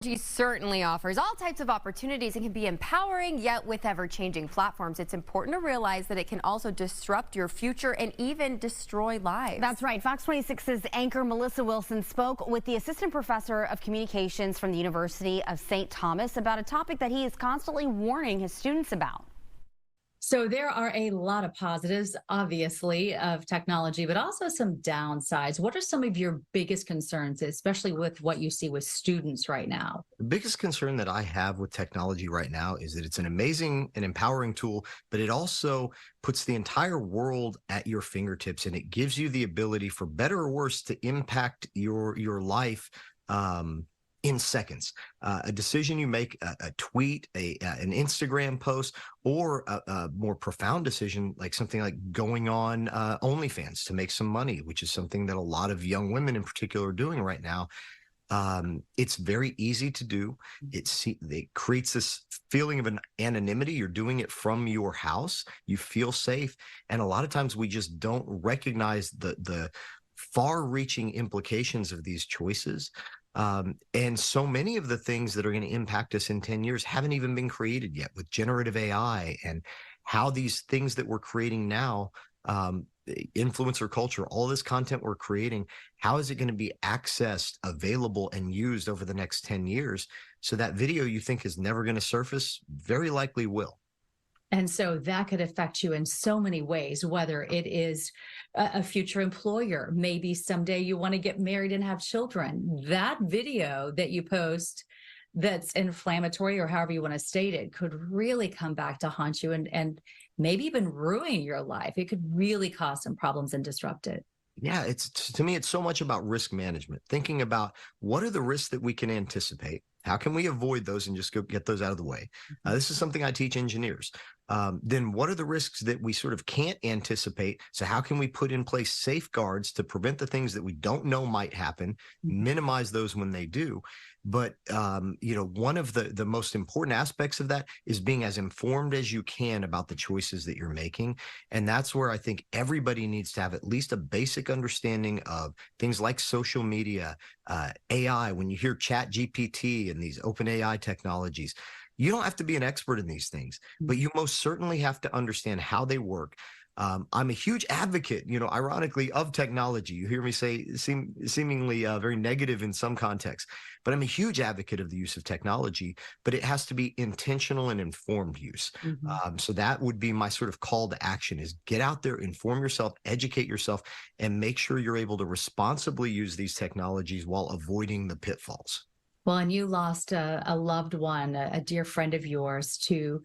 Technology certainly offers all types of opportunities and can be empowering, yet with ever-changing platforms, it's important to realize that it can also disrupt your future and even destroy lives. That's right. Fox 26's Anchor Melissa Wilson spoke with the assistant professor of communications from the University of St. Thomas about a topic that he is constantly warning his students about. So there are a lot of positives, obviously, of technology, but also some downsides. What are some of your biggest concerns, especially with what you see with students right now? The biggest concern that I have with technology right now is that it's an amazing and empowering tool, but it also puts the entire world at your fingertips, and it gives you the ability, for better or worse, to impact your life in seconds. A decision you make, a tweet, an Instagram post, or a more profound decision like something like going on OnlyFans to make some money, which is something that a lot of young women in particular are doing right now. It's very easy to do. It creates this feeling of an anonymity. You're doing it from your house. You feel safe. And a lot of times we just don't recognize the far-reaching implications of these choices. And so many of the things that are going to impact us in 10 years haven't even been created yet with generative AI and how these things that we're creating now, influencer culture, all this content we're creating, how is it going to be accessed, available, and used over the next 10 years? So that video you think is never going to surface very likely will. And so that could affect you in so many ways, whether it is a future employer, maybe someday you want to get married and have children. That video that you post that's inflammatory, or however you want to state it, could really come back to haunt you and maybe even ruin your life. It could really cause some problems and disrupt it. Yeah, to me, it's so much about risk management, thinking about what are the risks that we can anticipate? How can we avoid those and just go get those out of the way? This is something I teach engineers. Then what are the risks that we sort of can't anticipate? So how can we put in place safeguards to prevent the things that we don't know might happen, minimize those when they do? But, one of the most important aspects of that is being as informed as you can about the choices that you're making. And that's where I think everybody needs to have at least a basic understanding of things like social media, AI. When you hear Chat GPT and these open AI technologies, you don't have to be an expert in these things, but you most certainly have to understand how they work. I'm a huge advocate, ironically, of technology. You hear me say seemingly very negative in some contexts, but I'm a huge advocate of the use of technology, but it has to be intentional and informed use. So that would be my sort of call to action: is get out there, inform yourself, educate yourself, and make sure you're able to responsibly use these technologies while avoiding the pitfalls. Well, and you lost a loved one, a dear friend of yours, to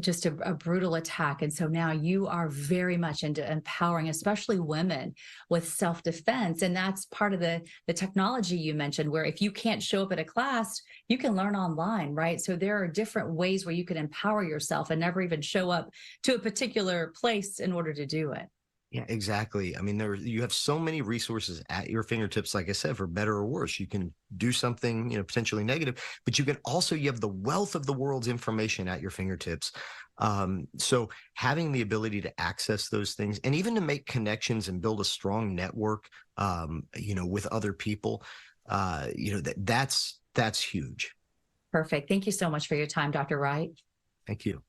just a brutal attack. And so now you are very much into empowering, especially women, with self-defense. And that's part of the technology you mentioned, where if you can't show up at a class, you can learn online, right? So there are different ways where you can empower yourself and never even show up to a particular place in order to do it. Yeah, exactly. I mean, you have so many resources at your fingertips, like I said, for better or worse. You can do something, potentially negative, but you have the wealth of the world's information at your fingertips. So having the ability to access those things and even to make connections and build a strong network, with other people, that's huge. Perfect. Thank you so much for your time, Dr. Wright. Thank you.